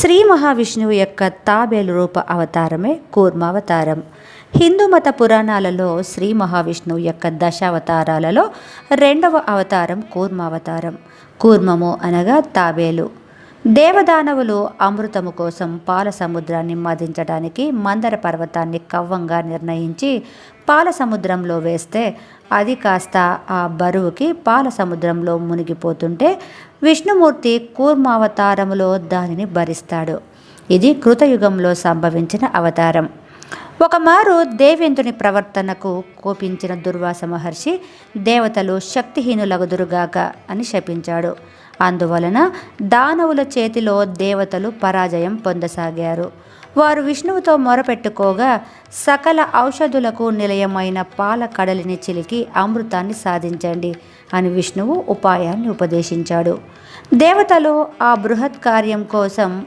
శ్రీ మహావిష్ణువు యొక్క తాబేలు రూప అవతారమే కూర్మావతారం. హిందూ మత పురాణాలలో శ్రీ మహావిష్ణువు యొక్క దశావతారాలలో రెండవ అవతారం కూర్మావతారం. కూర్మము అనగా తాబేలు. దేవదానవులు అమృతము కోసం పాల సముద్రాన్ని మదించడానికి మందర పర్వతాన్ని కవ్వంగా నిర్ణయించి పాల సముద్రంలో వేస్తే అది కాస్త ఆ బరువుకి పాల సముద్రంలో మునిగిపోతుంటే విష్ణుమూర్తి కూర్మావతారములో దానిని భరిస్తాడు. ఇది కృతయుగంలో సంభవించిన అవతారం. ఒకమారు దేవేంద్రుని ప్రవర్తనకు కోపించిన దుర్వాస మహర్షి దేవతలు శక్తిహీనులగుదురుగాక అని శపించాడు. అందువలన దానవుల చేతిలో దేవతలు పరాజయం పొందసాగారు. వారు విష్ణువుతో మొరపెట్టుకోగా సకల ఔషధులకు నిలయమైన పాల కడలిని చిలికి అమృతాన్ని సాధించండి అని విష్ణువు ఉపాయాన్ని ఉపదేశించాడు. దేవతలు ఆ బృహత్ కార్యం కోసం